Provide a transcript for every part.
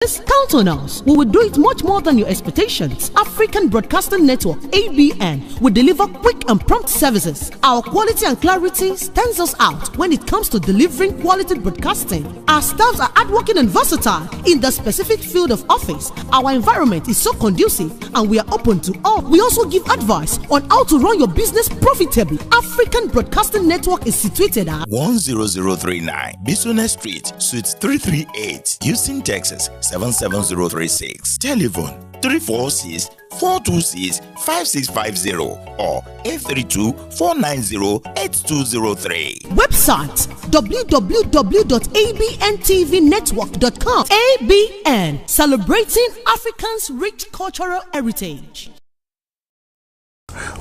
Count on us. We will do it much more than your expectations. African Broadcasting Network, ABN, will deliver quick and prompt services. Our quality and clarity stands us out when it comes to delivering quality broadcasting. Our staffs are hardworking and versatile in the specific field of office. Our environment is so conducive and we are open to all. We also give advice on how to run your business profitably. African Broadcasting Network is situated at 10039 Bisonet Street, Suite 338, Houston, Texas 77036. Telephone 346-426-5650 or 832-490-8203. Website www.abntvnetwork.com. ABN, celebrating Africans' rich cultural heritage.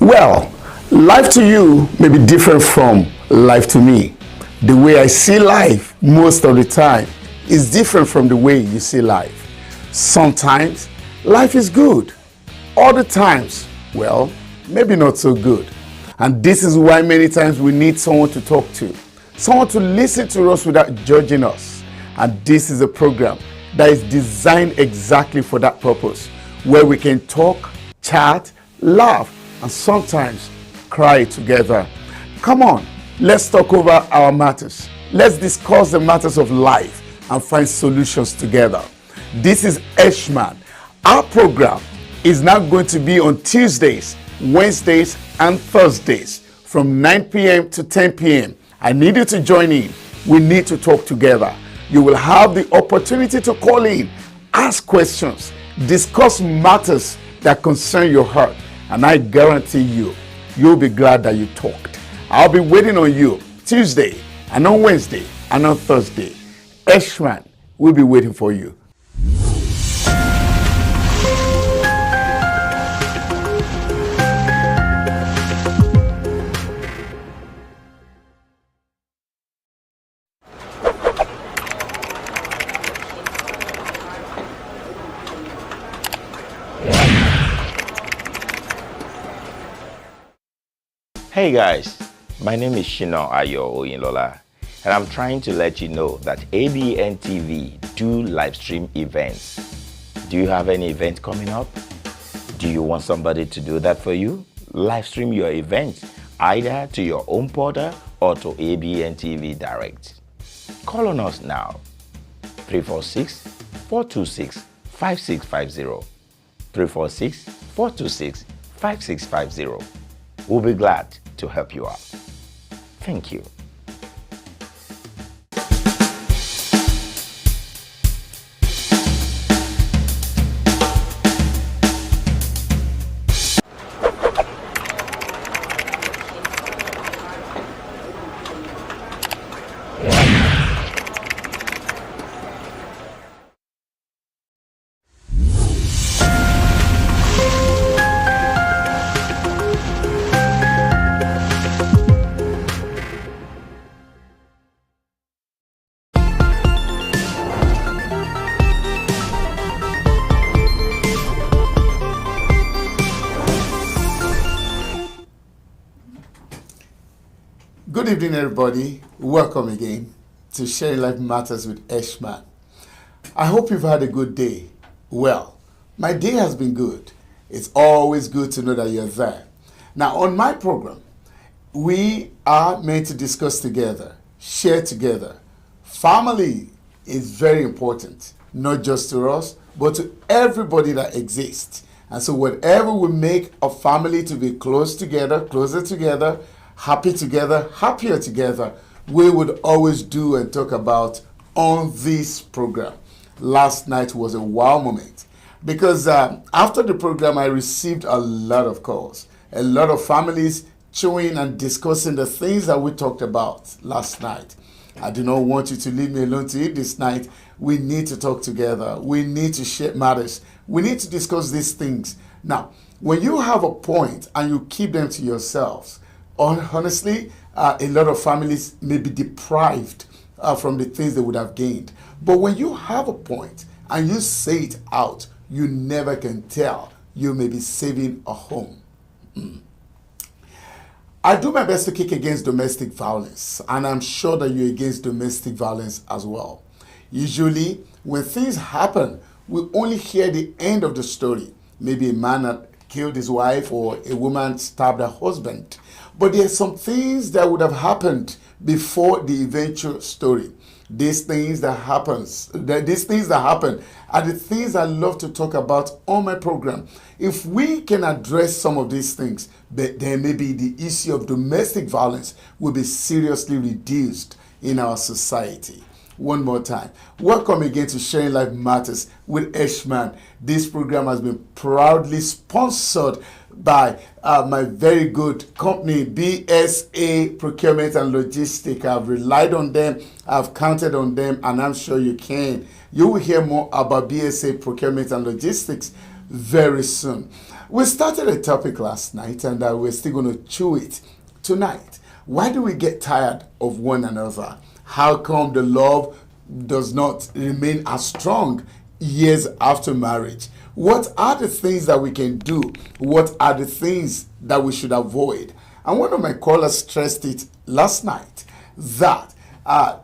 Well, life to you may be different from life to me. The way I see life most of the time is different from the way you see life. Sometimes life is good. Other times, well, maybe not so good. And this is why many times we need someone to talk to, someone to listen to us without judging us. And this is a program that is designed exactly for that purpose, where we can talk, chat, laugh, and sometimes cry together. Come on, let's talk over our matters. Let's discuss the matters of life and find solutions together. This is ESHMAN. Our program is now going to be on Tuesdays, Wednesdays, and Thursdays from 9 p.m. to 10 p.m. I need you to join in. We need to talk together. You will have the opportunity to call in, ask questions, discuss matters that concern your heart, and I guarantee you'll be glad that you talked. I'll be waiting on you Tuesday and on Wednesday and on Thursday. ESHMAN will be waiting for you. Hey guys, my name is Shina Ayo Oyinlola, and I'm trying to let you know that ABN TV do live stream events. Do you have any event coming up? Do you want somebody to do that for you? Live stream your event either to your own portal or to ABN TV Direct. Call on us now, 346-426-5650, 346-426-5650. We'll be glad to help you out. Thank you. Good evening, everybody. Welcome again to Sharing Life Matters with ESHMAN. I hope you've had a good day. Well, my day has been good. It's always good to know that you're there. Now, on my program, we are meant to discuss together, share together. Family is very important, not just to us, but to everybody that exists. And so whatever will make a family to be closer together, happy together, happier together, we would always do and talk about on this program. Last night was a wow moment because after the program, I received a lot of calls, a lot of families chewing and discussing the things that we talked about last night. I do not want you to leave me alone to eat this night. We need to talk together. We need to share matters. We need to discuss these things. Now, when you have a point and you keep them to yourselves, honestly, a lot of families may be deprived from the things they would have gained. But when you have a point and you say it out, you never can tell. You may be saving a home. I do my best to kick against domestic violence, and I'm sure that you're against domestic violence as well. Usually, when things happen, we only hear the end of the story. Maybe a man had killed his wife or a woman stabbed her husband. But there are some things that would have happened before the eventual story. These things that happen are the things I love to talk about on my program. If we can address some of these things, then maybe the issue of domestic violence will be seriously reduced in our society. One more time, welcome again to Sharing Life Matters with ESHMAN. This program has been proudly sponsored by my very good company, BSA Procurement and Logistics. I've relied on them, I've counted on them, and I'm sure you can. You will hear more about BSA Procurement and Logistics very soon. We started a topic last night, and we're still going to chew it tonight. Why do we get tired of one another? How come the love does not remain as strong years after marriage? What are the things that we can do? What are the things that we should avoid? And one of my callers stressed it last night that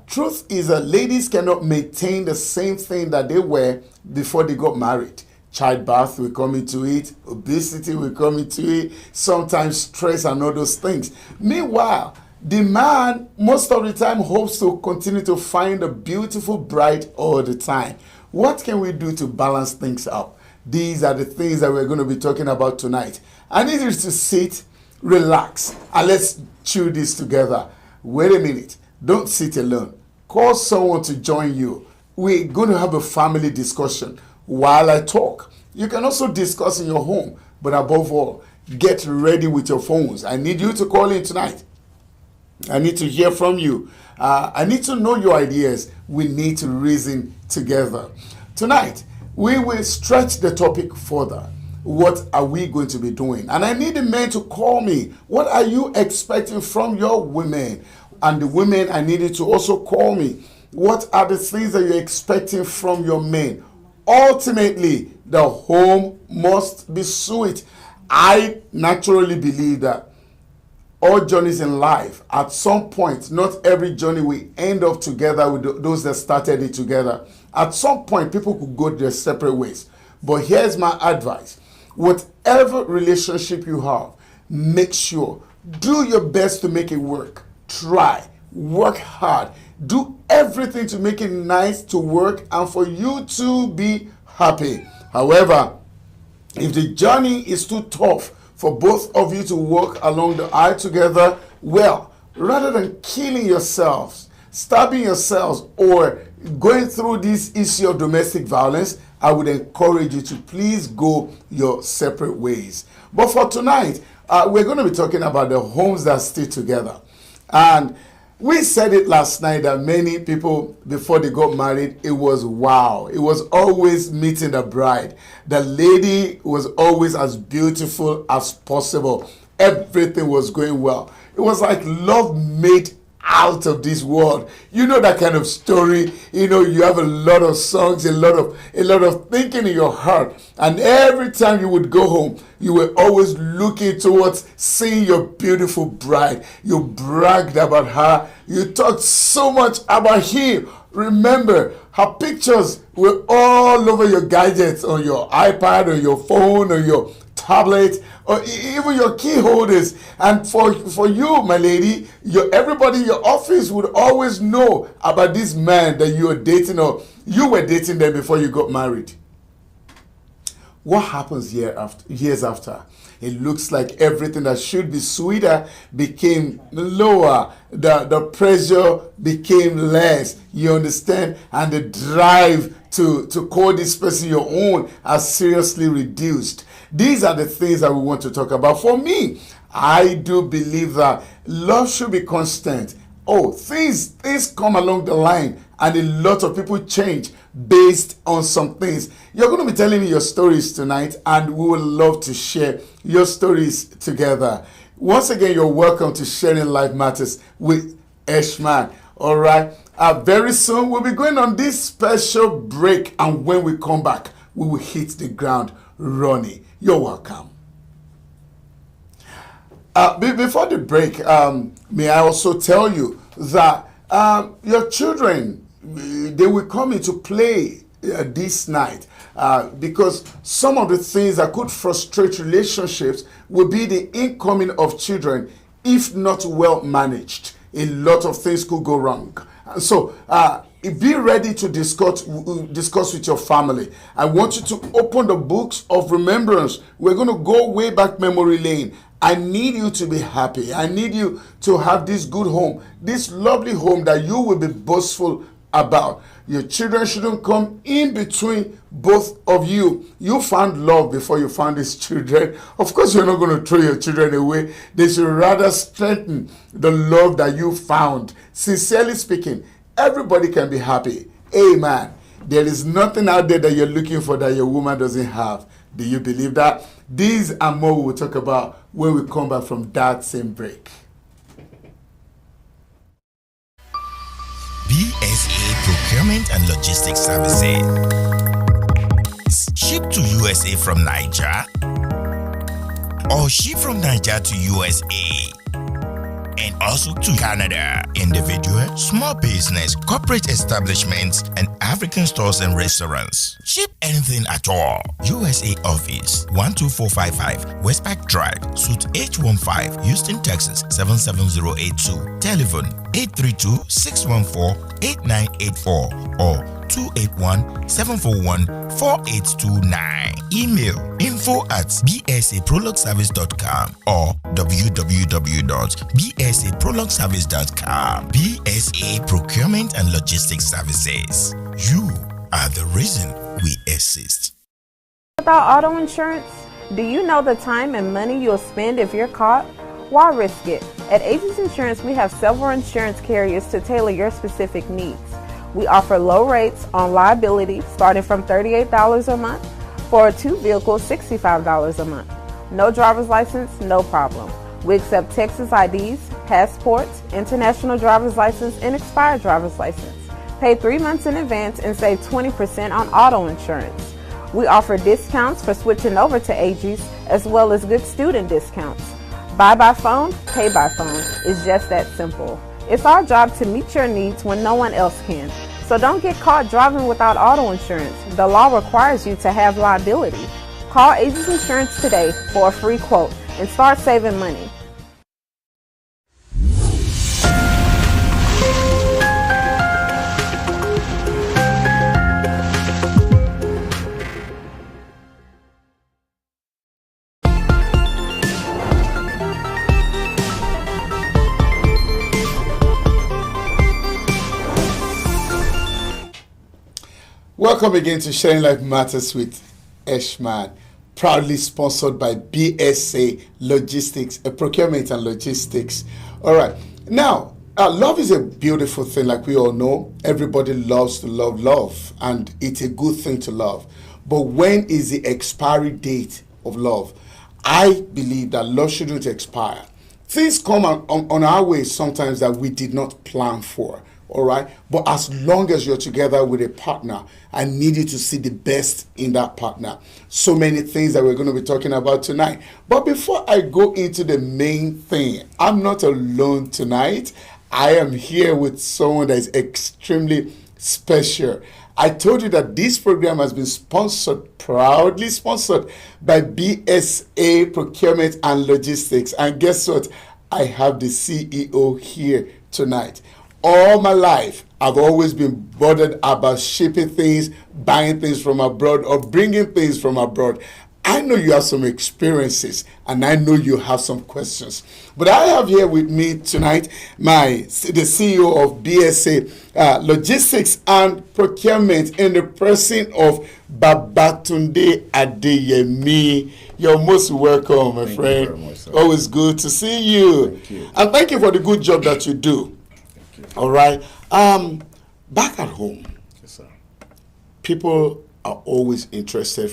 truth is that ladies cannot maintain the same thing that they were before they got married. Childbirth will come into it, obesity will come into it, sometimes stress and all those things. Meanwhile, the man most of the time hopes to continue to find a beautiful bride all the time. What can we do to balance things up? These are the things that we're going to be talking about tonight. I need you to sit, relax, and let's chew this together. Wait a minute. Don't sit alone. Call someone to join you. We're going to have a family discussion while I talk. You can also discuss in your home, but above all, get ready with your phones. I need you to call in tonight. I need to hear from you. I need to know your ideas. We need to reason together. Tonight, we will stretch the topic further. What are we going to be doing? And I need the men to call me. What are you expecting from your women? And the women, I need you to also call me. What are the things that you're expecting from your men? Ultimately, the home must be sweet. I naturally believe that all journeys in life, at some point, not every journey will end up together with those that started it together. At some point, people could go their separate ways. But here's my advice. Whatever relationship you have, make sure, do your best to make it work. Try, work hard, do everything to make it nice to work and for you to be happy. However, if the journey is too tough for both of you to walk along the aisle together, well, rather than killing yourselves, stabbing yourselves, or going through this issue of domestic violence, I would encourage you to please go your separate ways. But for tonight, we're going to be talking about the homes that stay together. And we said it last night that many people, before they got married, it was wow. It was always meeting the bride. The lady was always as beautiful as possible. Everything was going well. It was like love made out of this world. You know that kind of story. You know, you have a lot of songs, a lot of thinking in your heart. And every time you would go home, you were always looking towards seeing your beautiful bride. You bragged about her. You talked so much about him. Remember, her pictures were all over your gadgets, on your iPad, or your phone, or your tablet, or even your key holders. And for you, my lady, everybody in your office would always know about this man that you are dating, or you were dating them before you got married. What happens years after? It looks like everything that should be sweeter became lower. The pressure became less. You understand? And the drive to call this person your own has seriously reduced. These are the things that we want to talk about. For me, I do believe that love should be constant. Oh, things come along the line, and a lot of people change based on some things. You're going to be telling me your stories tonight, and we would love to share your stories together. Once again, you're welcome to Sharing Life Matters with ESHMAN. All right. Very soon, we'll be going on this special break, and when we come back, we will hit the ground running. You're welcome. Before the break, may I also tell you that your children, they will come into play this night, because some of the things that could frustrate relationships will be the incoming of children if not well managed. A lot of things could go wrong. And so be ready to discuss with your family. I want you to open the books of remembrance. We're going to go way back memory lane. I need you to be happy. I need you to have this good home, this lovely home that you will be boastful about. Your children shouldn't come in between both of you. You found love before you found these children. Of course, you're not going to throw your children away. They should rather strengthen the love that you found. Sincerely speaking, everybody can be happy. Amen. There is nothing out there that you're looking for that your woman doesn't have. Do you believe that? These and more we will talk about when we come back from that same break. BSA Procurement and Logistics Services. Ship to USA from Niger, or ship from Niger to USA, and also to Canada. Individual, small business, corporate establishments, and African stores and restaurants. Ship anything at all. USA Office, 12455 Westpac Drive, Suite H15, Houston, Texas 77082. Telephone 832-614-8984 or 281-741-4829. Email info@bsaprologservice.com or www.bsaprologservice.com. BSA Procurement and Logistics Services. You are the reason we exist. Without auto insurance, do you know the time and money you'll spend if you're caught? Why risk it? At Aegis Insurance, we have several insurance carriers to tailor your specific needs. We offer low rates on liability starting from $38 a month. For a 2 vehicle, $65 a month. No driver's license, no problem. We accept Texas IDs, passports, international driver's license, and expired driver's license. Pay 3 months in advance and save 20% on auto insurance. We offer discounts for switching over to Aegis as well as good student discounts. Buy by phone, pay by phone. It's just that simple. It's our job to meet your needs when no one else can. So don't get caught driving without auto insurance. The law requires you to have liability. Call Aegis Insurance today for a free quote and start saving money. Welcome again to Sharing Life Matters with ESHMAN, proudly sponsored by BSA Logistics, Procurement and Logistics. All right. Now, love is a beautiful thing, like we all know. Everybody loves to love, and it's a good thing to love. But when is the expiry date of love? I believe that love shouldn't expire. Things come on our way sometimes that we did not plan for. All right. But as long as you're together with a partner, I need you to see the best in that partner. So many things that we're going to be talking about tonight. But before I go into the main thing, I'm not alone tonight. I am here with someone that is extremely special. I told you that this program has been proudly sponsored by BSA Procurement and Logistics. And guess what? I have the CEO here tonight. All my life, I've always been bothered about shipping things, buying things from abroad, or bringing things from abroad. I know you have some experiences, and I know you have some questions. But I have here with me tonight the CEO of BSA Logistics and Procurement in the person of Babatunde Adeyemi. You're most welcome, my friend. Thank you very much, sir. Always good to see you. Thank you. And thank you for the good job that you do. All right. Back at home, Yes, sir. people are always interested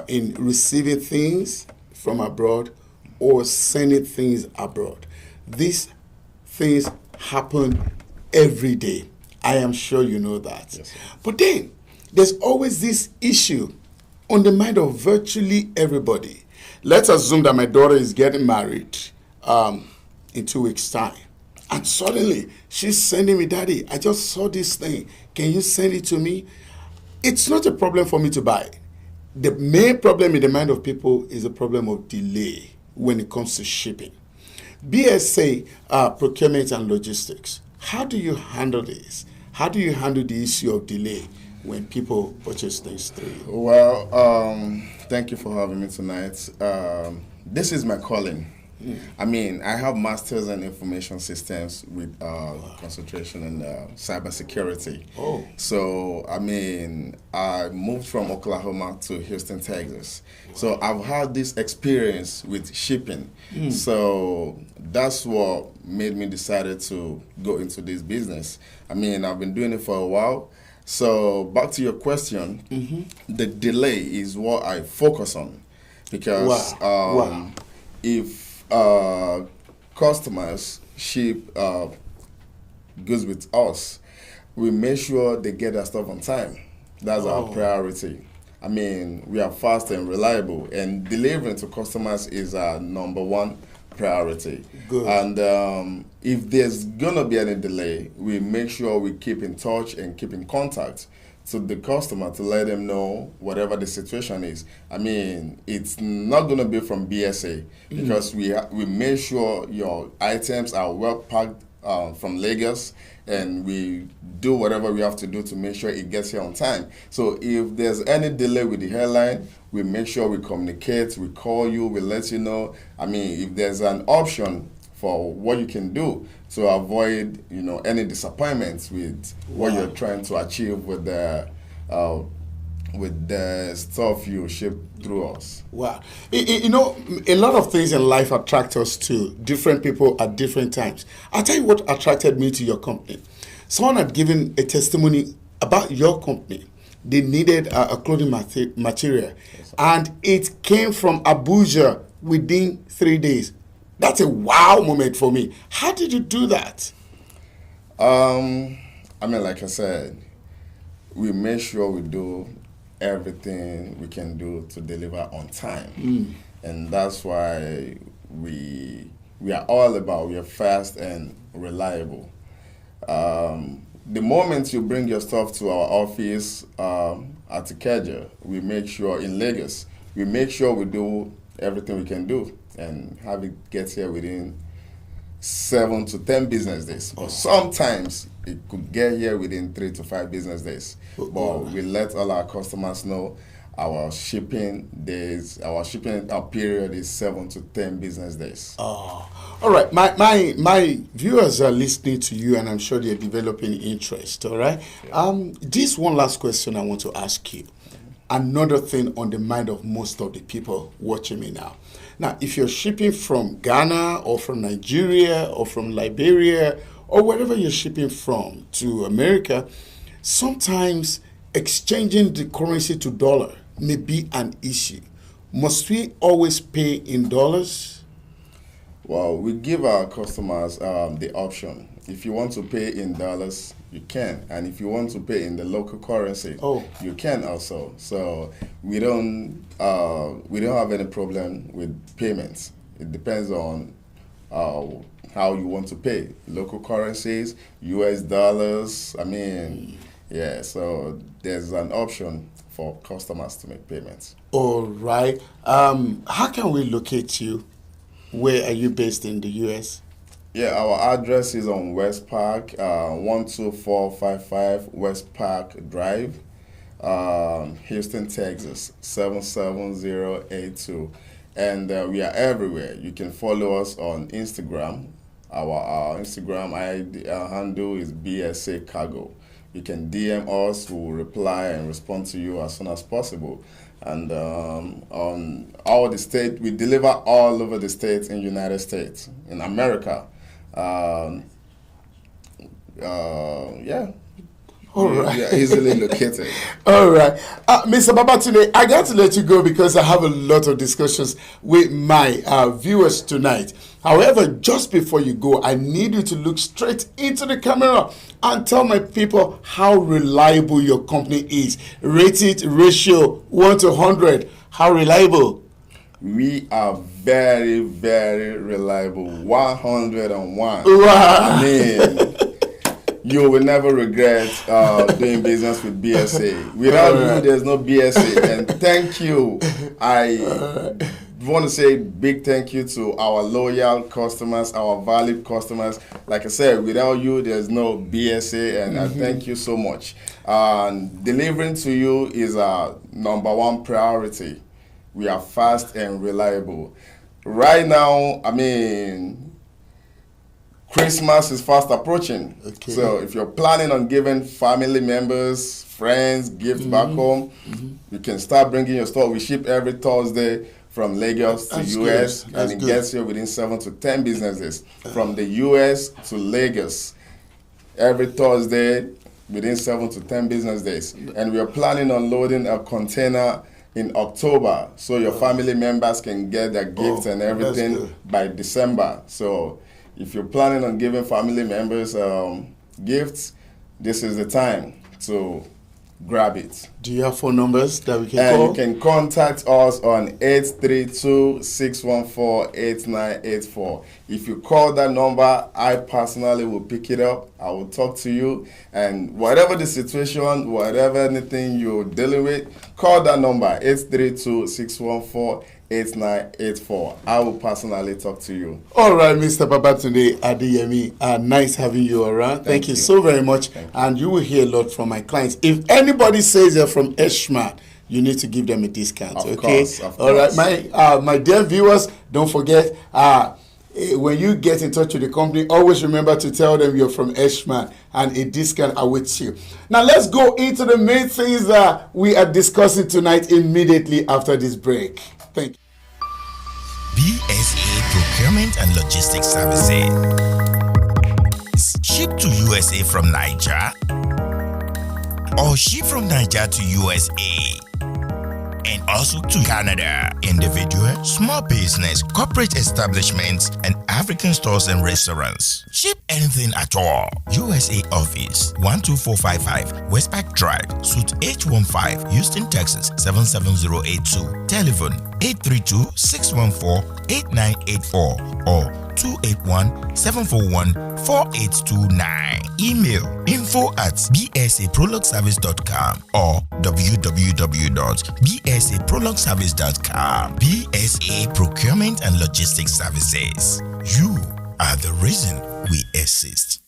in receiving things from abroad or sending things abroad. These things happen every day. I am sure you know that. Yes, sir. But then there's always this issue on the mind of virtually everybody. Let's assume that my daughter is getting married in 2 weeks' time. And suddenly, she's sending me, Daddy, I just saw this thing. Can you send it to me? it's not a problem for me to buy. The main problem in the mind of people is a problem of delay when it comes to shipping. BSA, procurement and logistics. How do you handle this? How do you handle the issue of delay when people purchase things through you? Well, thank you for having me tonight. This is my calling. I mean, I have masters in information systems with concentration in cybersecurity. Oh. So, I mean, I moved from Oklahoma to Houston, Texas. So I've had this experience with shipping. So that's what made me decided to go into this business. I mean, I've been doing it for a while. So back to your question, the delay is what I focus on, because if customers ship goods with us, we make sure they get their stuff on time. That's our priority. I mean, we are fast and reliable, and delivering to customers is our number one priority. Good. And if there's gonna be any delay, we make sure we keep in touch and keep in contact to the customer to let them know whatever the situation is. I mean, it's not gonna be from BSA, because we make sure your items are well packed from Lagos, and we do whatever we have to do to make sure it gets here on time. So if there's any delay with the airline, we make sure we communicate, we call you, we let you know. I mean, if there's an option for what you can do to avoid, any disappointments with what you're trying to achieve with the stuff you ship through us. Wow. A lot of things in life attract us to different people at different times. I'll tell you what attracted me to your company. Someone had given a testimony about your company. They needed a clothing material, and it came from Abuja within 3 days. That's a wow moment for me. How did you do that? Like I said, we make sure we do everything we can do to deliver on time. And that's why we are all about, we are fast and reliable. The moment you bring your stuff to our office at Ikeja, we make sure, in Lagos, we make sure we do everything we can do and have it get here within 7 to 10 business days. But sometimes it could get here within 3 to 5 business days. But we let all our customers know our shipping period is 7 to 10 business days. Oh, all right. My viewers are listening to you, and I'm sure they're developing interest. All right. Yeah. This one last question I want to ask you. Another thing on the mind of most of the people watching me now. Now, if you're shipping from Ghana or from Nigeria or from Liberia or wherever you're shipping from to America, sometimes exchanging the currency to dollar may be an issue. Must we always pay in dollars? Well, we give our customers the option. If you want to pay in dollars, you can, and if you want to pay in the local currency, you can also. So we don't have any problem with payments. It depends on how you want to pay. Local currencies, US dollars. I mean, so there's an option for customers to make payments. All right. How can we locate you? Where are you based in the US? Yeah, our address is on West Park, 12455 West Park Drive, Houston, Texas, 77082. And we are everywhere. You can follow us on Instagram. Our Instagram handle is BSA Cargo. You can DM us, we'll reply and respond to you as soon as possible. And on all the state, we deliver all over the states in United States, in America. All right. We are easily located. All right. Mr. Babatunde, I got to let you go because I have a lot of discussions with my viewers tonight. However, just before you go, I need you to look straight into the camera and tell my people how reliable your company is. Rate it ratio 1 to 100. How reliable? We are very, very reliable. 101. Wow. I mean, You will never regret doing business with BSA. Without you, there's no BSA. And thank you. I want to say big thank you to our loyal customers, our valued customers. Like I said, without you, there's no BSA, and I thank you so much. Delivering to you is our number one priority. We are fast and reliable. Right now, I mean, Christmas is fast approaching. Okay. So if you're planning on giving family members, friends, gifts back home, you can start bringing your stuff. We ship every Thursday from Lagos to US, and it gets here within 7 to 10 business days. From the US to Lagos, every Thursday within 7 to 10 business days. And we are planning on loading a container in October, so your family members can get their gifts and everything by December. So if you're planning on giving family members gifts, this is the time to grab it. Do you have phone numbers that we can call? You can contact us on 832-614-8984. If you call that number, I personally will pick it up. I will talk to you, and whatever the situation, whatever anything you're dealing with, call that number, 832-614-8984. I will personally talk to you. All right, Mr. Babatunde Adeyemi, nice having you around. Thank you so very much. And you will hear a lot from my clients. If anybody says they're from ESHMAN, you need to give them a discount. Of course. All right, my dear viewers, don't forget, when you get in touch with the company, always remember to tell them you're from ESHMAN, and a discount awaits you. Now let's go into the main things that we are discussing tonight immediately after this break. Thank you. BSA Procurement and Logistics Services. Ship to USA from Niger, or ship from Niger to USA, and also to Canada. Individual, small business, corporate establishments, and African stores and restaurants. Ship anything at all. USA office 12455 Westpac Drive, Suite H15, Houston, Texas 77082. Telephone 832-614-8984 or 281-741-4829. Email info@bsaprologservice.com or www.bsaprologservice.com. BSA Procurement and Logistics Services. You are the reason we exist.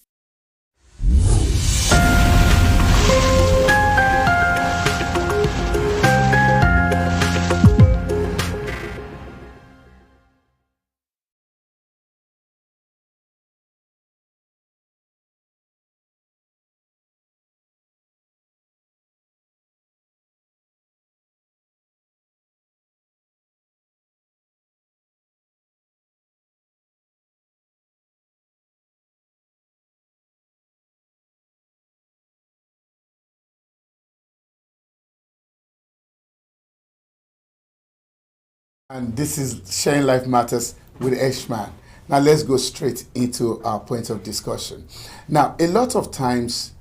And this is Sharing Life Matters with ESHMAN. Now let's go straight into our point of discussion. Now, a lot of times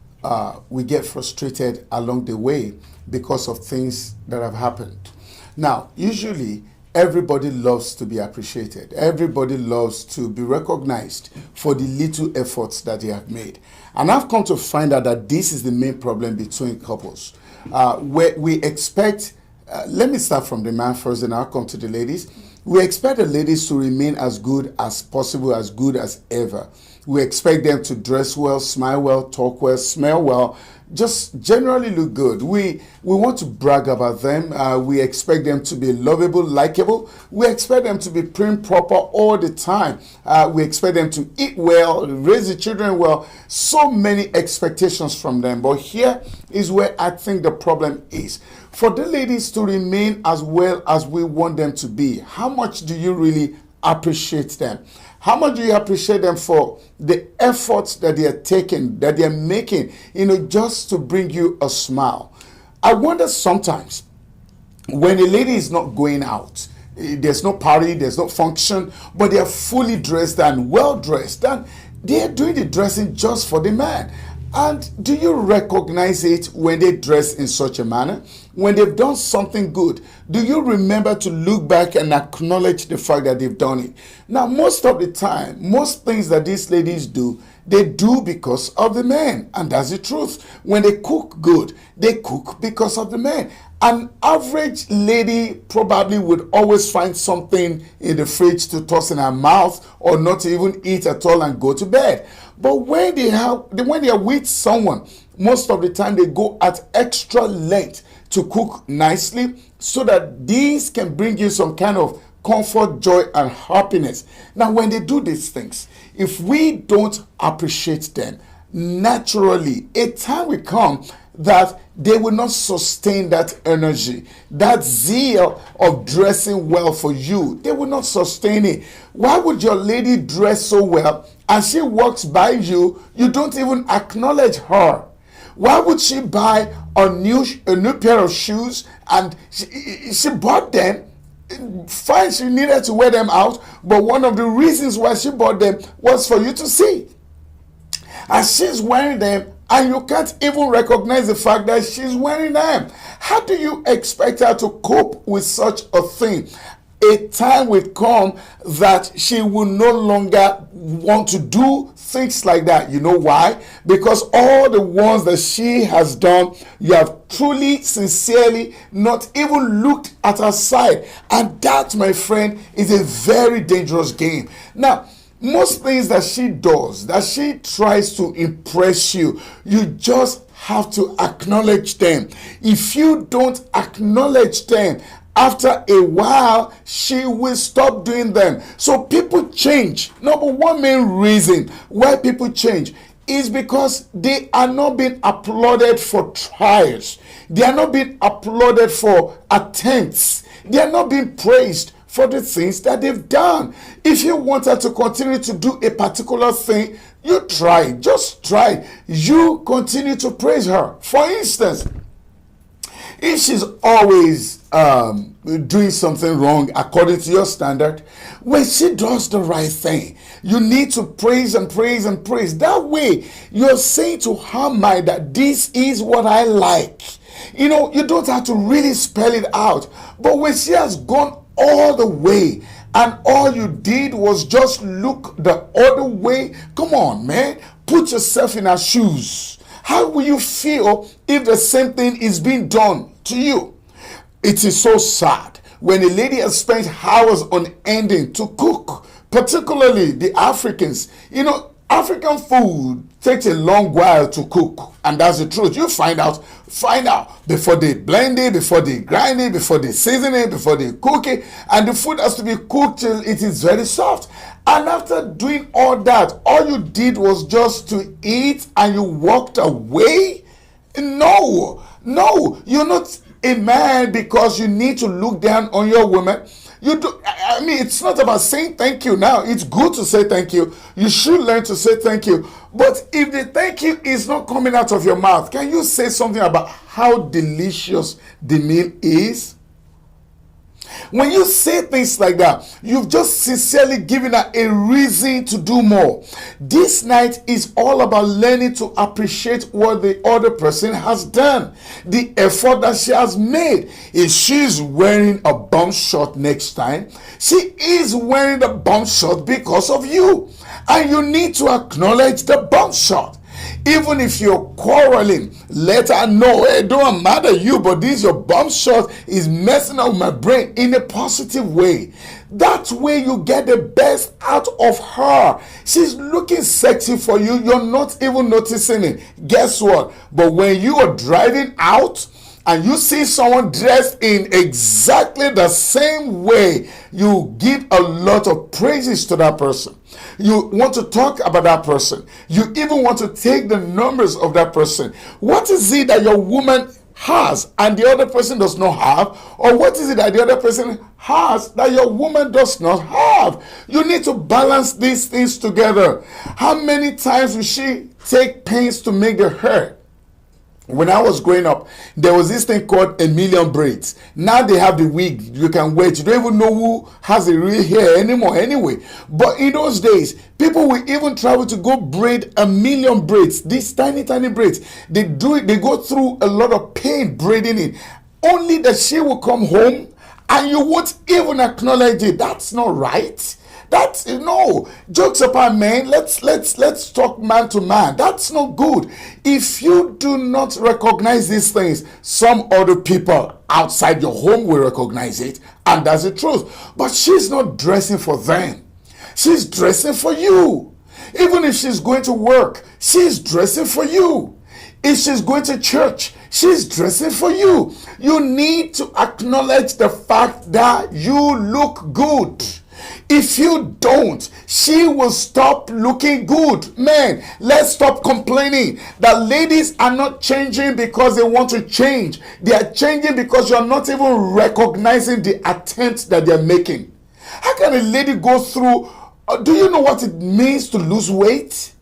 we get frustrated along the way because of things that have happened. Now, usually everybody loves to be appreciated. Everybody loves to be recognized for the little efforts that they have made. And I've come to find out that this is the main problem between couples, where we expect. Let me start from the man first, and I'll come to the ladies. We expect the ladies to remain as good as possible, as good as ever. We expect them to dress well, smile well, talk well, smell well, just generally look good. We want to brag about them. We expect them to be lovable, likable. We expect them to be prim, proper all the time. We expect them to eat well, raise the children well. So many expectations from them. But here is where I think the problem is. For the ladies to remain as well as we want them to be, how much do you really appreciate them? How much do you appreciate them for the efforts that they are taking, that they are making, just to bring you a smile? I wonder sometimes when a lady is not going out, there's no party, there's no function, but they are fully dressed and well dressed, and they are doing the dressing just for the man. And do you recognize it when they dress in such a manner? When they've done something good, do you remember to look back and acknowledge the fact that they've done it? Now, most of the time, most things that these ladies do, They do because of the man, and that's the truth. When they cook good, they cook because of the man. An average lady probably would always find something in the fridge to toss in her mouth, or not to even eat at all and go to bed. But when they are with someone, most of the time they go at extra length to cook nicely, so that these can bring you some kind of comfort, joy, and happiness. Now, when they do these things, if we don't appreciate them, naturally, a time will come that they will not sustain that energy, that zeal of dressing well for you. They will not sustain it. Why would your lady dress so well and she walks by you, you don't even acknowledge her? Why would she buy a new pair of shoes and she bought them? Fine, she needed to wear them out, but one of the reasons why she bought them was for you to see. And she's wearing them, and you can't even recognize the fact that she's wearing them. How do you expect her to cope with such a thing? A time will come that she will no longer want to do things like that. You know why? Because all the ones that she has done, you have truly, sincerely not even looked at her side. And that, my friend, is a very dangerous game. Now, most things that she does, that she tries to impress you, you just have to acknowledge them. If you don't acknowledge them, after a while, she will stop doing them. So people change. Number one main reason why people change is because they are not being applauded for trials. They are not being applauded for attempts. They are not being praised for the things that they've done. If you want her to continue to do a particular thing, you try. Just try. You continue to praise her. For instance, if she's always doing something wrong according to your standard, when she does the right thing, you need to praise and praise and praise. That way, you're saying to her mind that this is what I like. You know, you don't have to really spell it out. But when she has gone all the way, and all you did was just look the other way, come on, man, put yourself in her shoes. How will you feel if the same thing is being done to you? It is so sad when a lady has spent hours on ending to cook, particularly the Africans. You know, African food takes a long while to cook, and that's the truth. You find out before they blend it, before they grind it, before they season it, before they cook it, and the food has to be cooked till it is very soft. And after doing all that, all you did was just to eat and you walked away? No, you're not a man because you need to look down on your woman. You do. I mean, it's not about saying thank you now. It's good to say thank you. You should learn to say thank you. But if the thank you is not coming out of your mouth, can you say something about how delicious the meal is? When you say things like that, you've just sincerely given her a reason to do more. This night is all about learning to appreciate what the other person has done, the effort that she has made. If she's wearing a bum short next time, she is wearing the bum short because of you. And you need to acknowledge the bum short. Even if you're quarreling, let her know, hey, don't matter you, but this your bum shot is messing up my brain in a positive way. That way you get the best out of her. She's looking sexy for you. You're not even noticing it. Guess what? But when you are driving out and you see someone dressed in exactly the same way, you give a lot of praises to that person. You want to talk about that person. You even want to take the numbers of that person. What is it that your woman has and the other person does not have? Or what is it that the other person has that your woman does not have? You need to balance these things together. How many times will she take pains to make the hair? When I was growing up, there was this thing called a million braids. Now they have the wig you can wear. You don't even know who has the real hair anymore anyway. But in those days, people will even travel to go braid a million braids. These tiny, tiny braids. They do it. They go through a lot of pain braiding it. Only that she will come home and you won't even acknowledge it. That's not right. That's, no, jokes apart, man. Let's talk man to man. That's not good. If you do not recognize these things, some other people outside your home will recognize it, and that's the truth. But she's not dressing for them. She's dressing for you. Even if she's going to work, she's dressing for you. If she's going to church, she's dressing for you. You need to acknowledge the fact that you look good. If you don't, she will stop looking good. Man, let's stop complaining that ladies are not changing because they want to change. They are changing because you're not even recognizing the attempt that they're making. How can a lady go through? Do you know what it means to lose weight?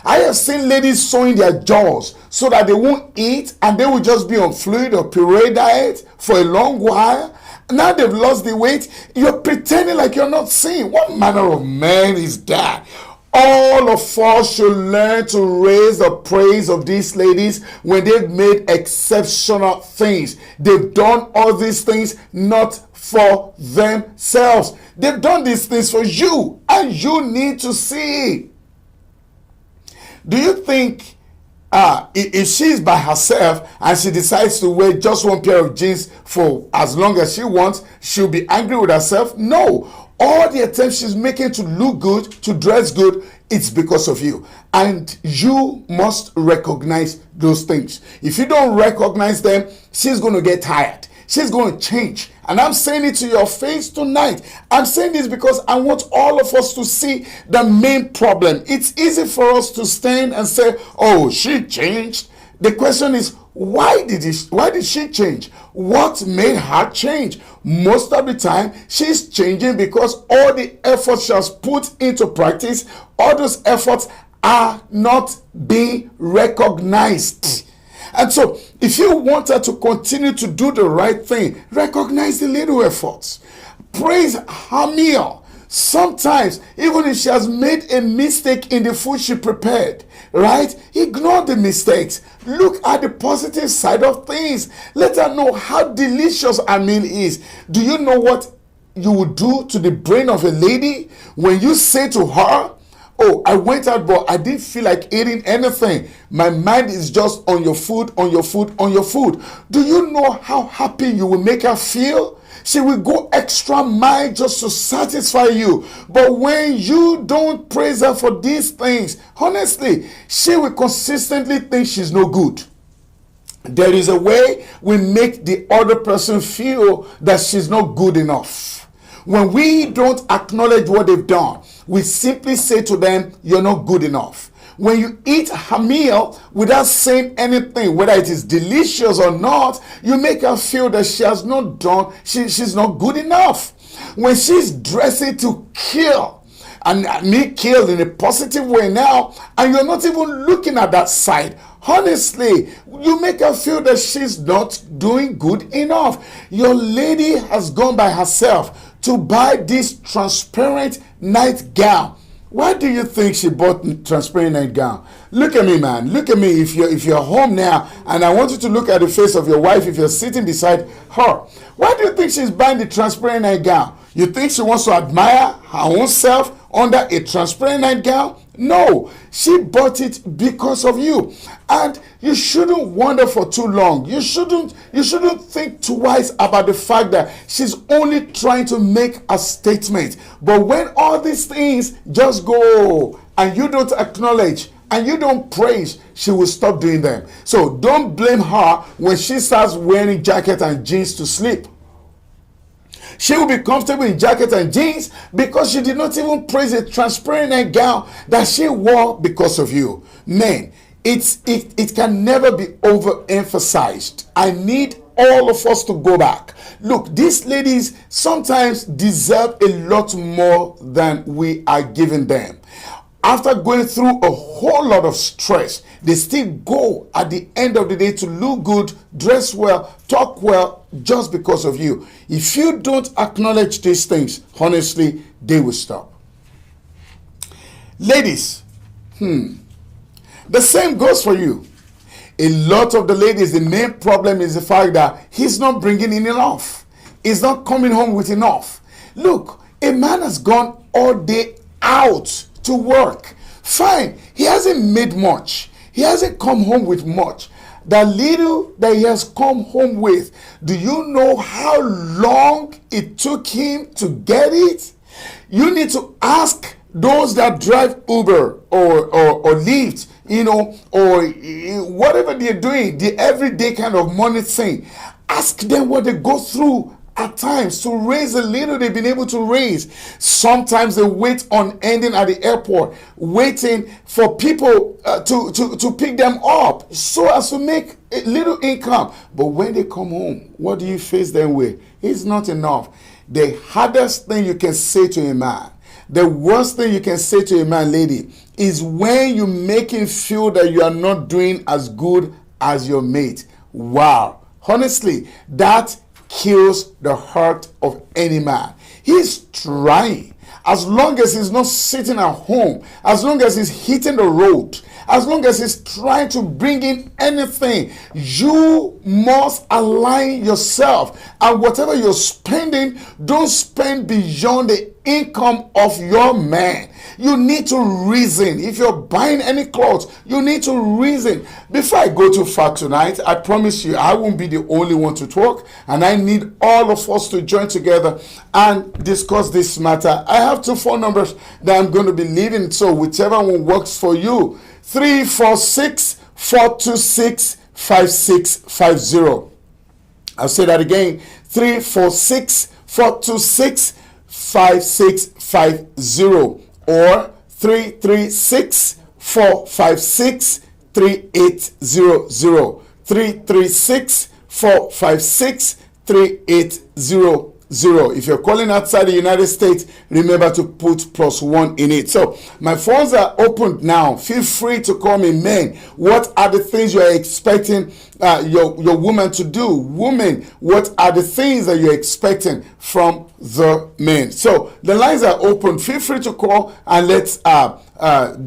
I have seen ladies sewing their jaws so that they won't eat and they will just be on fluid or puree diet for a long while. Now they've lost the weight. You're pretending like you're not seeing. What manner of man is that? All of us should learn to raise the praise of these ladies when they've made exceptional things. They've done all these things not for themselves. They've done these things for you, and you need to see. Do you think if she's by herself and she decides to wear just one pair of jeans for as long as she wants, she'll be angry with herself? No. All the attempts she's making to look good, to dress good, it's because of you. And you must recognize those things. If you don't recognize them, she's going to get tired. She's going to change. And I'm saying it to your face tonight. I'm saying this because I want all of us to see the main problem. It's easy for us to stand and say, oh, she changed. The question is, why did she change? What made her change? Most of the time, she's changing because all the efforts she has put into practice, all those efforts are not being recognized. And so, if you want her to continue to do the right thing, recognize the little efforts. Praise her meal. Sometimes, even if she has made a mistake in the food she prepared, right? Ignore the mistakes. Look at the positive side of things. Let her know how delicious her meal is. Do you know what you would do to the brain of a lady when you say to her, oh, I went out, but I didn't feel like eating anything. My mind is just on your food, on your food, on your food. Do you know how happy you will make her feel? She will go extra mile just to satisfy you. But when you don't praise her for these things, honestly, she will consistently think she's no good. There is a way we make the other person feel that she's not good enough. When we don't acknowledge what they've done, we simply say to them, you're not good enough. When you eat her meal without saying anything, whether it is delicious or not, you make her feel that she has not done, she's not good enough. When she's dressing to kill, and me kill in a positive way now, and you're not even looking at that side, honestly, you make her feel that she's not doing good enough. Your lady has gone by herself to buy this transparent nightgown. Why do you think she bought transparent nightgown? Look at me, man. Look at me. If you're home now, and I want you to look at the face of your wife if you're sitting beside her. Why do you think she's buying the transparent nightgown? You think she wants to admire her own self under a transparent nightgown? No, she bought it because of you. And you shouldn't wonder for too long. You shouldn't think twice about the fact that she's only trying to make a statement. But when all these things just go and you don't acknowledge and you don't praise, she will stop doing them. So don't blame her when she starts wearing jacket and jeans to sleep. She will be comfortable in jacket and jeans because she did not even praise a transparent nightgown that she wore because of you. Men, it can never be overemphasized. I need all of us to go back. Look, these ladies sometimes deserve a lot more than we are giving them. After going through a whole lot of stress, they still go at the end of the day to look good, dress well, talk well, just because of you. If you don't acknowledge these things, honestly, they will stop. Ladies, the same goes for you. A lot of the ladies, the main problem is the fact that he's not bringing in enough. He's not coming home with enough. Look, A man has gone all day out to work. Fine, he hasn't made much. He hasn't come home with much. The little that he has come home with, do you know how long it took him to get it? You need to ask those that drive Uber or Lyft, or whatever they're doing, the everyday kind of money thing. Ask them what they go through at times to raise the little they've been able to raise. Sometimes they wait on ending at the airport, waiting for people to pick them up so as to make a little income. But when they come home, what do you face them with? It's not enough. The hardest thing you can say to a man, the worst thing you can say to a man, lady, is when you make him feel that you are not doing as good as your mate. Wow. Honestly, that kills the heart of any man. He's trying. As long as he's not sitting at home, as long as he's hitting the road, as long as he's trying to bring in anything, you must align yourself. And whatever you're spending, don't spend beyond the income of your man. You need to reason. If you're buying any clothes, you need to reason. Before I go too far tonight, I promise you I won't be the only one to talk, and I need all of us to join together and discuss this matter. I have 2 phone numbers that I'm going to be leaving, so whichever one works for you. 346-426-5650. I'll say that again. 346-426-5650 or 336-456-3800. 336-456-3800. If you're calling outside the United States, remember to put +1 in it. So my phones are opened now. Feel free to call me. Men, what are the things you're expecting your woman to do? Women, what are the things that you're expecting from the men? So the lines are open. Feel free to call and let's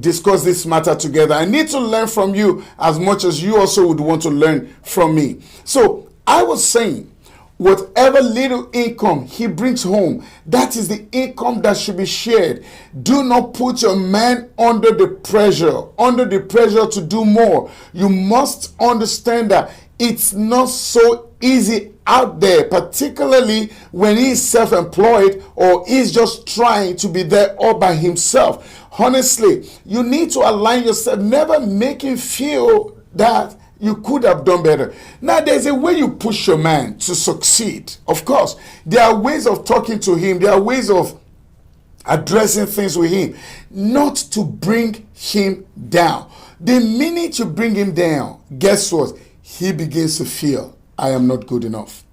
discuss this matter together. I need to learn from you as much as you also would want to learn from me. So I was saying, whatever little income he brings home, that is the income that should be shared. Do not put your man under the pressure to do more. You must understand that it's not so easy out there, particularly when he's self-employed or he's just trying to be there all by himself. Honestly, you need to align yourself. Never make him feel that you could have done better. Now, there's a way you push your man to succeed. Of course, there are ways of talking to him. There are ways of addressing things with him, not to bring him down. The minute you bring him down, guess what? He begins to feel, I am not good enough.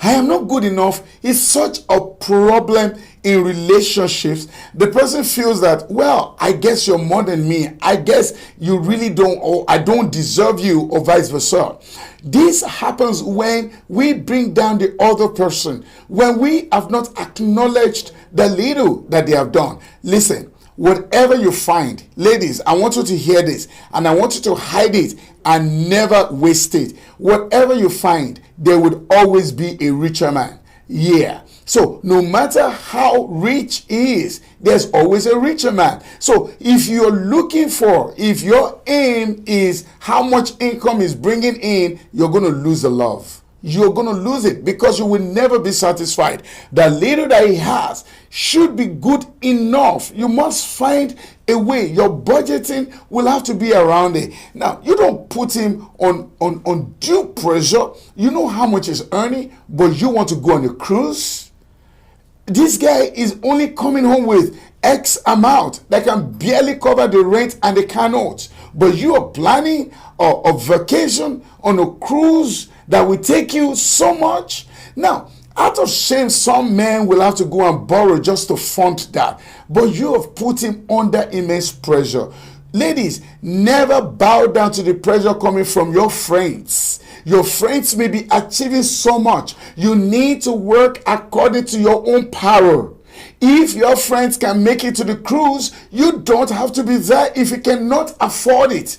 I am not good enough is such a problem in relationships. The person feels that, well, I guess you're more than me. I guess you really don't, or I don't deserve you, or vice versa. This happens when we bring down the other person, when we have not acknowledged the little that they have done. Listen, whatever you find, ladies, I want you to hear this, and I want you to hide it and never waste it. Whatever you find, there would always be a richer man. Yeah. So no matter how rich he is, there's always a richer man. So if you're looking for, if your aim is how much income is bringing in, you're going to lose the love. You're going to lose it because you will never be satisfied. The little that he has should be good enough. You must find a way. Your budgeting will have to be around it. Now, you don't put him on due pressure. You know how much he's earning, but you want to go on a cruise. This guy is only coming home with X amount that can barely cover the rent and the car notes. But you are planning a vacation on a cruise that will take you so much. Now, out of shame, some men will have to go and borrow just to fund that. But you have put him under immense pressure. Ladies, never bow down to the pressure coming from your friends. Your friends may be achieving so much. You need to work according to your own power. If your friends can make it to the cruise, you don't have to be there if you cannot afford it.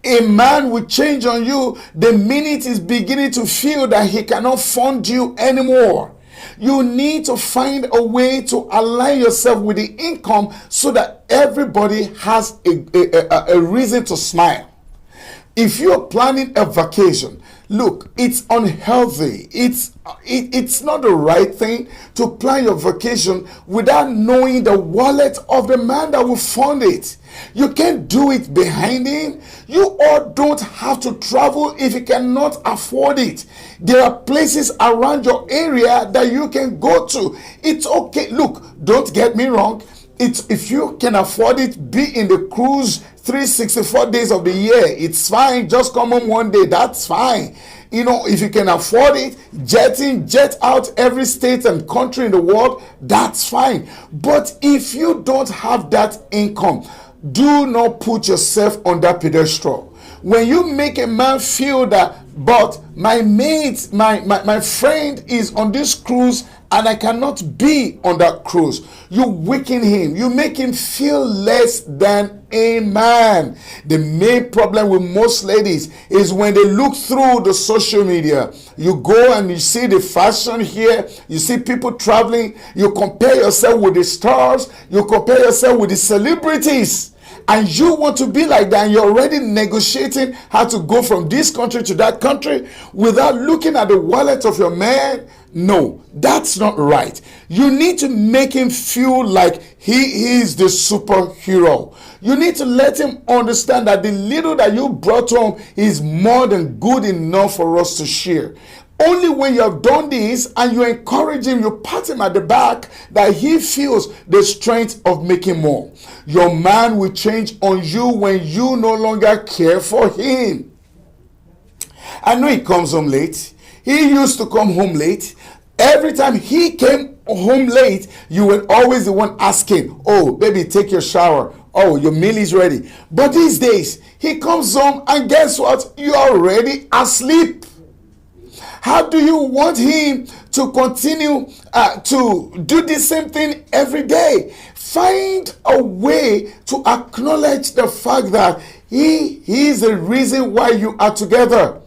A man will change on you the minute he's beginning to feel that he cannot fund you anymore. You need to find a way to align yourself with the income so that everybody has a reason to smile. If you're planning a vacation, look, it's unhealthy. It's not the right thing to plan your vacation without knowing the wallet of the man that will fund it. You can't do it behind him. You all don't have to travel if you cannot afford it. There are places around your area that you can go to. It's okay. Look, don't get me wrong. If you can afford it, be in the cruise 364 days of the year. It's fine. Just come home one day. That's fine. If you can afford it, jet in, jet out every state and country in the world, that's fine. But if you don't have that income, do not put yourself on that pedestal. When you make a man feel that, but my mate, my friend is on this cruise and I cannot be on that cruise, you weaken him. You make him feel less than a man. The main problem with most ladies is when they look through the social media. You go and you see the fashion here. You see people traveling. You compare yourself with the stars. You compare yourself with the celebrities. And you want to be like that, and you're already negotiating how to go from this country to that country without looking at the wallet of your man. No, that's not right. You need to make him feel like he is the superhero. You need to let him understand that the little that you brought home is more than good enough for us to share. Only when you have done this and you encourage him, you pat him at the back, that he feels the strength of making more. Your man will change on you when you no longer care for him. I know he comes home late. He used to come home late. Every time he came home late, you were always the one asking, oh, baby, take your shower. Oh, your meal is ready. But these days, he comes home and guess what? You're already asleep. How do you want him to continue to do the same thing every day? Find a way to acknowledge the fact that he is the reason why you are together.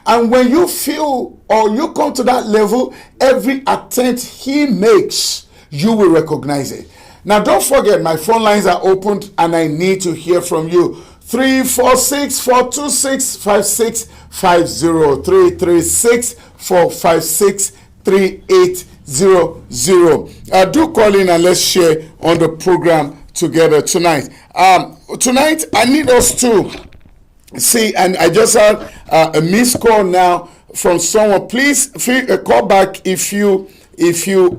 And when you feel or you come to that level, every attempt he makes, you will recognize it. Now, don't forget, my phone lines are opened and I need to hear from you. 346-426-5650, 336-456-3800. Do call in and let's share on the program together tonight. Tonight, I need us to see, and I just had a missed call now from someone. Please call back if you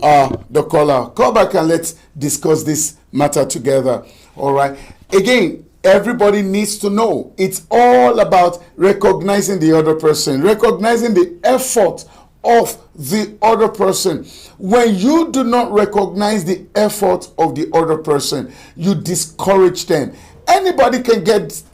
are the caller. Call back and let's discuss this matter together. All right. Again, everybody needs to know it's all about recognizing the other person, recognizing the effort of the other person. When you do not recognize the effort of the other person, you discourage them. Anybody can get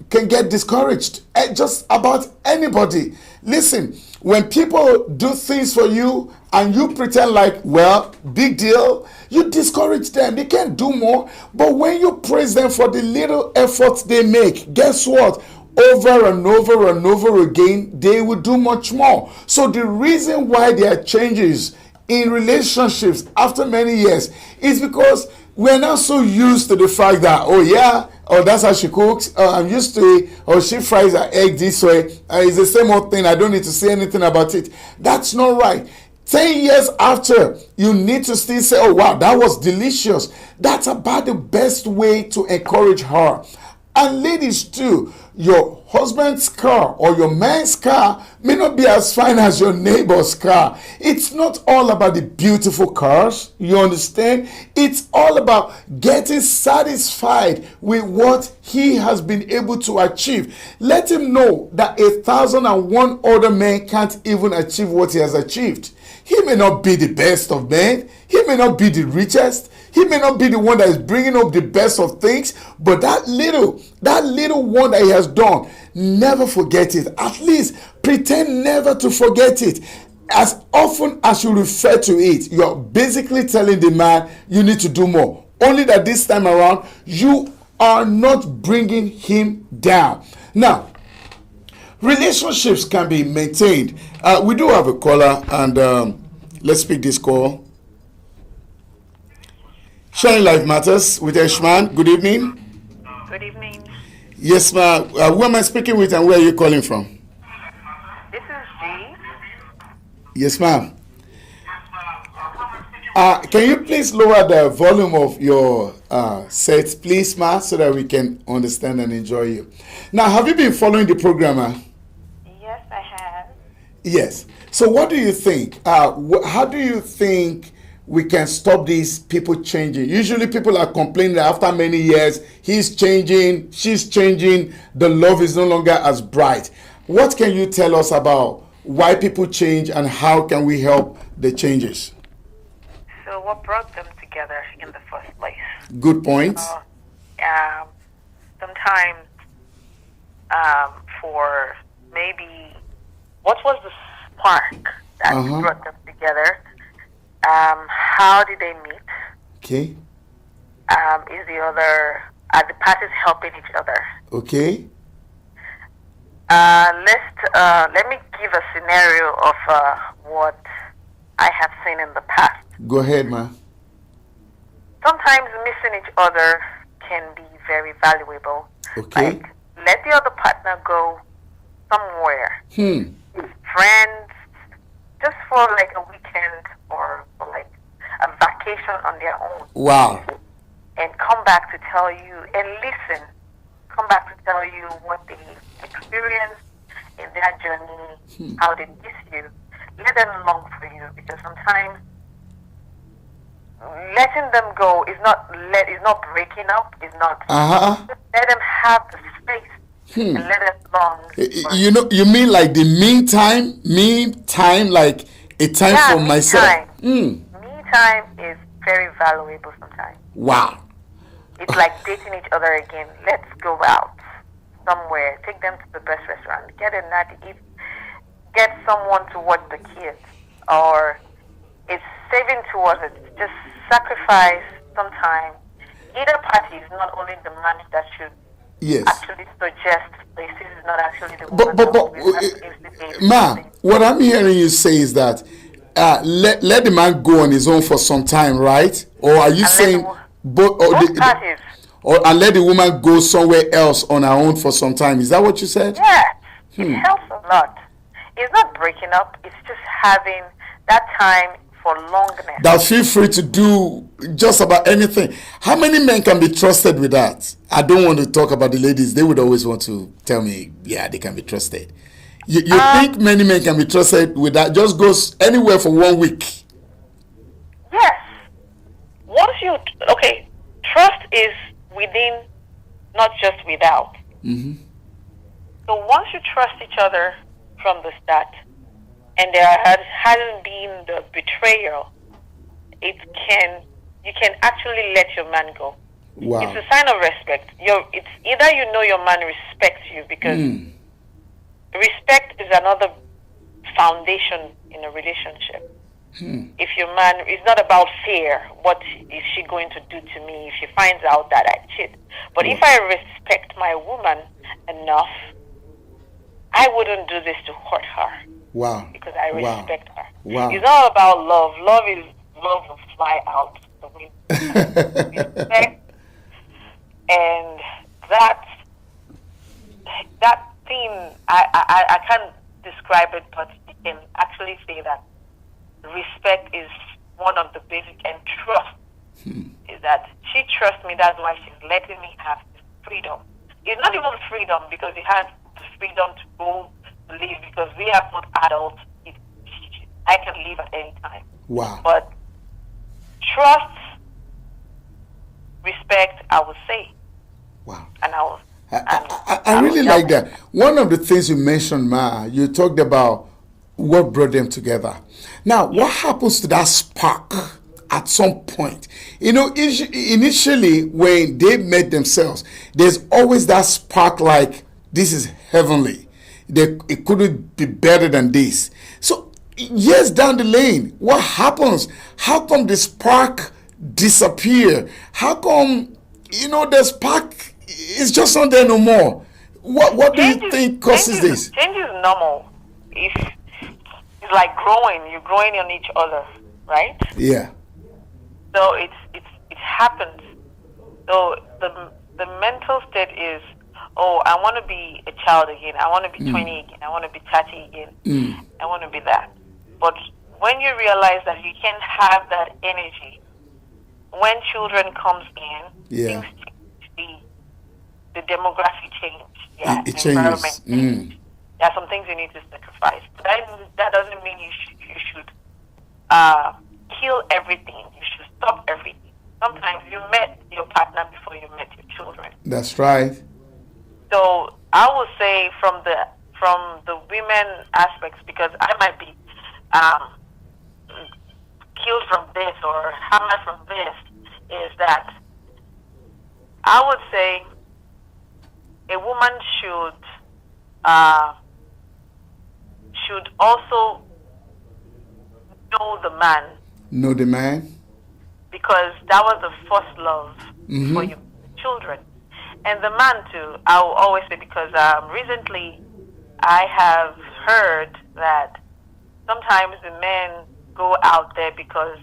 discouraged. Just about anybody. Listen, when people do things for you and you pretend like, well, big deal, you discourage them. They can't do more. But when you praise them for the little efforts they make, guess what? Over and over and over again, they will do much more. So the reason why there are changes in relationships after many years is because we're not so used to the fact that, oh yeah, oh that's how she cooks, I'm used to it, or she fries her egg this way, it's the same old thing, I don't need to say anything about it. That's not right. 10 years after, you need to still say, oh wow, that was delicious. That's about the best way to encourage her. And ladies too, your husband's car or your man's car may not be as fine as your neighbor's car. It's not all about the beautiful cars, you understand? It's all about getting satisfied with what he has been able to achieve. Let him know that 1,001 other men can't even achieve what he has achieved. He may not be the best of men. He may not be the richest. He may not be the one that is bringing up the best of things, but that little one that he has done, never forget it. At least pretend never to forget it. As often as you refer to it, you're basically telling the man you need to do more. Only that this time around, you are not bringing him down. Now, relationships can be maintained. We do have a caller, and Let's pick this call. Sharing Life Matters with ESHMAN. Good evening. Good evening. Yes, ma'am. Who am I speaking with and where are you calling from? This is G. Yes, ma'am. Can you please lower the volume of your sets, please, ma'am, so that we can understand and enjoy you. Now, have you been following the program, ma'am? Yes, I have. Yes. So what do you think? How do you think we can stop these people changing? Usually people are complaining that after many years, he's changing, she's changing, the love is no longer as bright. What can you tell us about why people change and how can we help the changes? So what brought them together in the first place? Good point. Sometimes for maybe, what was the spark that brought them together? How did they meet? Okay. Is the other, are the parties helping each other? Okay. Let me give a scenario of what I have seen in the past. Go ahead, ma. Sometimes missing each other can be very valuable. Okay. Like, let the other partner go somewhere. Friends, just for like a weekend or for like a vacation on their own. Wow. And come back to tell you and listen. Come back to tell you what they experienced in their journey, how they miss you. Let them long for you, because sometimes letting them go is not breaking up. Is not. Just let them have the space and let them long. You know, you mean like the me time, like a time for myself. Me time is very valuable sometimes. Wow. It's like dating each other again. Let's go out somewhere. Take them to the best restaurant. Get a night to eat. Get someone to watch the kids. Or it's saving towards it. Just sacrifice some time. Either party is not only the man that should actually suggest places. Is not actually the woman. But ma, what I'm hearing you say is that let the man go on his own for some time, right? Or are you saying both parties? And let the woman go somewhere else on her own for some time? Is that what you said? Yes. It helps a lot. It's not breaking up. It's just having that time for longness. That feel free to do just about anything. How many men can be trusted with that? I don't want to talk about the ladies. They would always want to tell me, yeah, they can be trusted. You think many men can be trusted with that? Just goes anywhere for 1 week. Yes. Trust is within, not just without. So once you trust each other from the start, and there hasn't been the betrayal, you can actually let your man go. Wow. It's a sign of respect. It's either you know your man respects you, because respect is another foundation in a relationship. If your man, it's not about fear. What is she going to do to me if she finds out that I cheat? But if I respect my woman enough, I wouldn't do this to hurt her. Wow. Because I respect her. Wow. It's all about love. Love will fly out the window. Respect, and that thing, I can't describe it, but you can actually say that respect is one of the basic, and trust is that she trusts me. That's why she's letting me have this freedom. It's not even freedom, because he has the freedom to go to leave, because we are both adults. I can leave at any time. Wow. But trust, respect, I would say. Wow. And I really like that. One of the things you mentioned, Ma, you talked about what brought them together. Now, what happens to that spark at some point? You know, initially when they met themselves, there's always that spark, like, this is heavenly. It couldn't be better than this. So, years down the lane, what happens? How come the spark disappear? How come, the spark is just not there no more? What do you think causes this? Change is normal. If it's like growing. You're growing on each other, right? Yeah. So it happens. So the mental state is, oh, I want to be a child again. I want to be 20 again. I want to be 30 again. I want to be that. But when you realize that you can't have that energy, when children comes in, things change. The demographic change. Yeah, it the environment changes. change. There are some things you need to sacrifice. That doesn't mean you should kill everything. You should stop everything. Sometimes you met your partner before you met your children. That's right. So I would say from the women aspects, because I might be killed from this or hammered from this, is that I would say a woman should also know the man. Know the man? Because that was the first love for your children. And the man too, I will always say, because recently I have heard that sometimes the men go out there because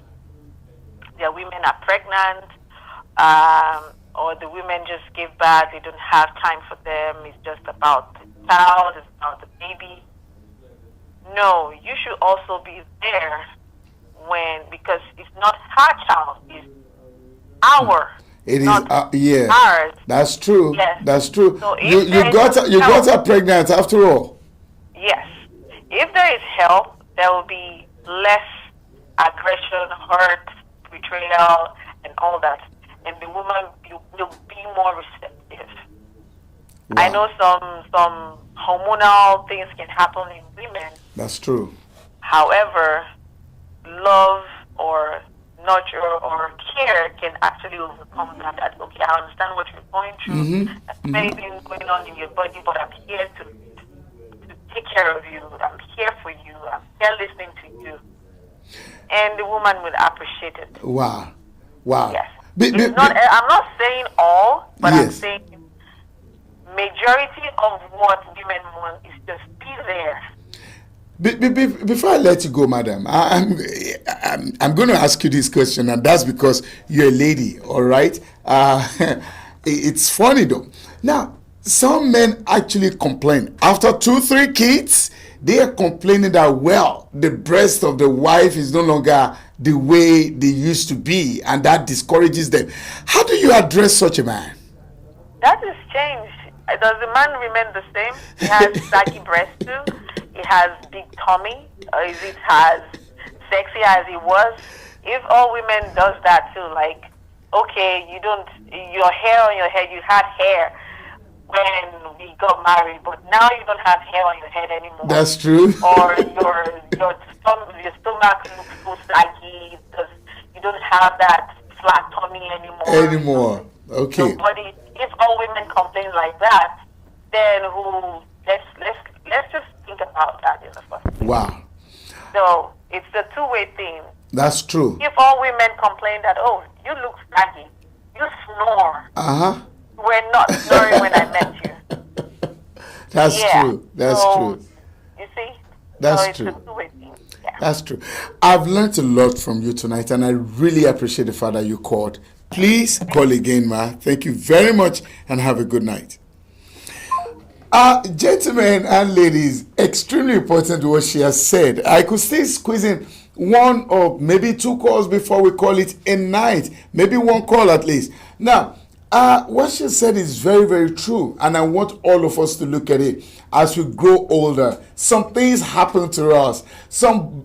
their women are pregnant, or the women just give birth, they don't have time for them, it's just about the child, it's about the baby. No, you should also be there because it's not her child, it's our. It is ours. That's true. Yes. That's true. So you got her pregnant after all. Yes. If there is help, there will be less aggression, hurt, betrayal, and all that. And the woman will be more receptive. Wow. I know some hormonal things can happen in women. That's true. However, love or nurture or care can actually overcome that. Okay, I understand what you're going through. There's many things going on in your body, but I'm here to take care of you. I'm here for you. I'm here listening to you. And the woman will appreciate it. Wow. Yes. I'm not saying all, but I'm saying majority of what women want is just be there. Before I let you go, madam, I'm going to ask you this question, and that's because you're a lady, all right? It's funny, though. Now, some men actually complain. After 2-3 kids, they are complaining that, well, the breast of the wife is no longer the way they used to be, and that discourages them. How do you address such a man? That has changed. Does the man remain the same? He has saggy breasts too. He has big tummy. Or is it as sexy as he was? If all women does that too, like, okay, your hair on your head, you had hair when we got married, but now you don't have hair on your head anymore. That's true. Or your stomach looks so saggy because you don't have that flat tummy anymore. Okay. Your body, if all women complain like that, then let's just think about that in the first place. Wow. So it's a two-way thing. That's true. If all women complain that, oh, you look saggy, you snore. We're not snoring when I met you. That's true. That's true. You see? That's true. It's a two-way thing. Yeah. That's true. I've learned a lot from you tonight, and I really appreciate the fact that you called. Please call again, ma. Thank you very much, and have a good night. Gentlemen and ladies, extremely important what she has said. I could still squeeze in one or maybe 2 calls before we call it a night. Maybe 1 call at least. Now, what she said is very, very true, and I want all of us to look at it. As we grow older, some things happen to us. Some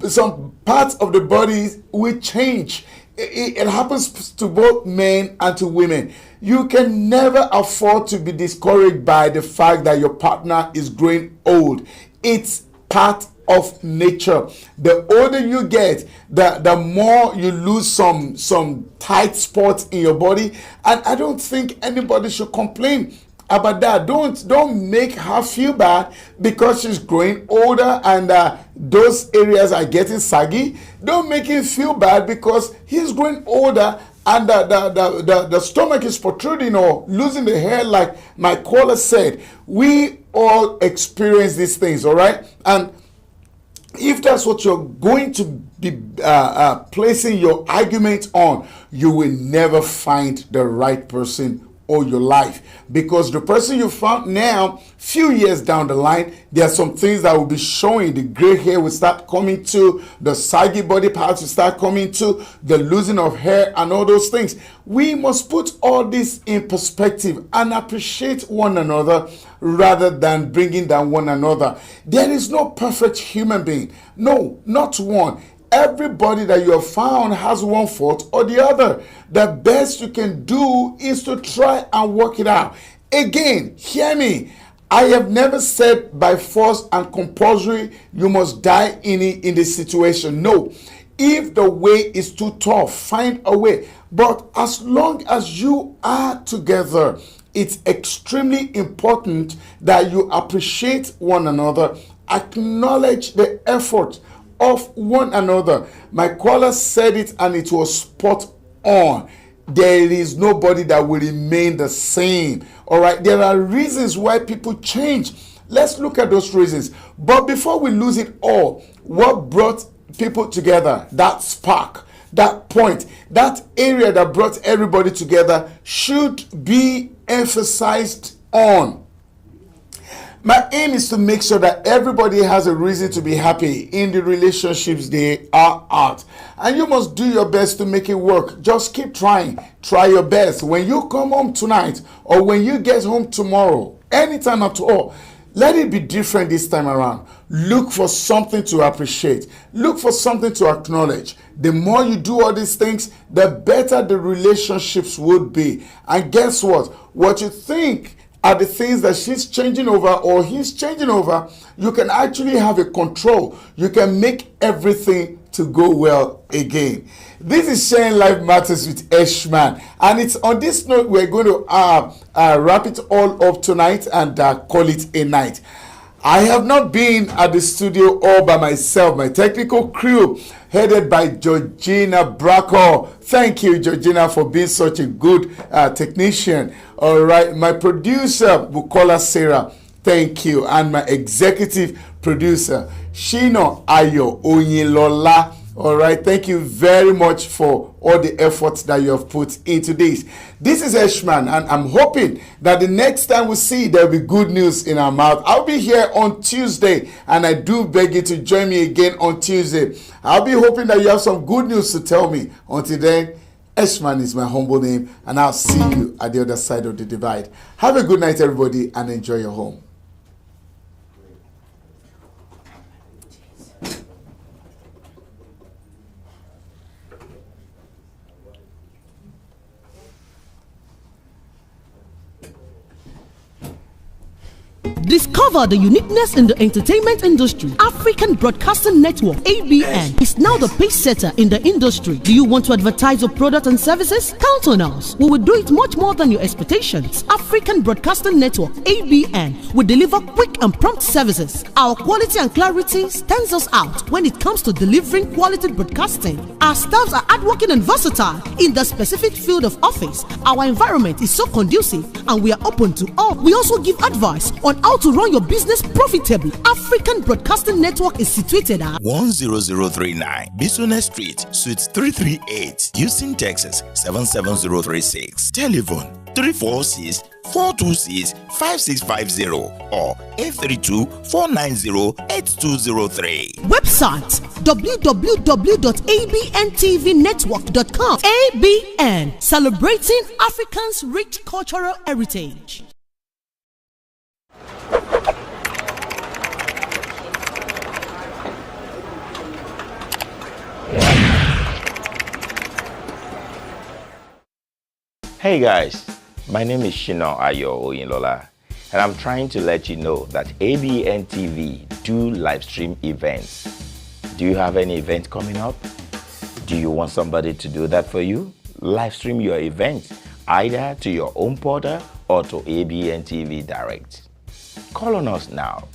parts of the body will change. It happens to both men and to women. You can never afford to be discouraged by the fact that your partner is growing old. It's part of nature. The older you get, the more you lose some tight spots in your body. And I don't think anybody should complain about that. Don't make her feel bad because she's growing older and those areas are getting saggy. Don't make him feel bad because he's growing older and the stomach is protruding or losing the hair, like my caller said. We all experience these things, all right? And if that's what you're going to be placing your argument on, you will never find the right person or your life, because the person you found now, few years down the line, there are some things that will be showing. The gray hair will start coming to, the saggy body parts will start coming to, the losing of hair and all those things. We must put all this in perspective and appreciate one another rather than bringing down one another. There is no perfect human being. No, not one. Everybody that you have found has one fault or the other. The best you can do is to try and work it out. Again, hear me. I have never said by force and compulsory you must die in this situation. No. If the way is too tough, find a way. But as long as you are together, it's extremely important that you appreciate one another, acknowledge the effort of one another. My caller said it and it was spot on. There is nobody that will remain the same. All right, there are reasons why people change. Let's look at those reasons. But before we lose it all, what brought people together? That spark, that point, that area that brought everybody together should be emphasized on. My aim is to make sure that everybody has a reason to be happy in the relationships they are at. And you must do your best to make it work. Just keep trying. Try your best. When you come home tonight or when you get home tomorrow, anytime at all, let it be different this time around. Look for something to appreciate. Look for something to acknowledge. The more you do all these things, the better the relationships would be. And guess what? What you think are the things that she's changing over or he's changing over, you can actually have a control. You can make everything to go well again. This is Sharing Life Matters with ESHMAN, and it's on this note we're going to wrap it all up tonight and call it a night. I have not been at the studio all by myself. My technical crew, headed by Georgina Bracco. Thank you, Georgina, for being such a good technician. All right, my producer, Bukola Sarah. Thank you. And my executive producer, Shino Ayo Onyilola. All right, thank you very much for all the efforts that you have put into this. This is ESHMAN, and I'm hoping that the next time we see, there'll be good news in our mouth. I'll be here on Tuesday, and I do beg you to join me again on Tuesday. I'll be hoping that you have some good news to tell me. Until then, ESHMAN is my humble name, and I'll see you at the other side of the divide. Have a good night, everybody, and enjoy your home. Discover the uniqueness in the entertainment industry. African Broadcasting Network, ABN, is now the pace setter in the industry. Do you want to advertise your product and services? Count on us. We will do it much more than your expectations. African Broadcasting Network, ABN, will deliver quick and prompt services. Our quality and clarity stands us out when it comes to delivering quality broadcasting. Our staffs are hardworking and versatile in the specific field of office. Our environment is so conducive and we are open to all. We also give advice on how to run your business profitably. African Broadcasting Network is situated at 10039 Bisonet Street, Suite 338, Houston, Texas 77036. Telephone 346-426-5650 or 832-490-8203. Website www.abntvnetwork.com. ABN, celebrating Africans' rich cultural heritage. Hey guys, my name is Shino Ayo Oyinlola, and I'm trying to let you know that ABN TV do live stream events. Do you have any event coming up? Do you want somebody to do that for you? Live stream your event either to your own portal or to ABN TV Direct. Call on us now.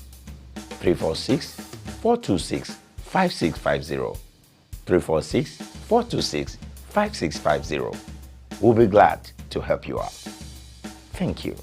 346-426-5650. 346-426-5650. We'll be glad to help you out. Thank you.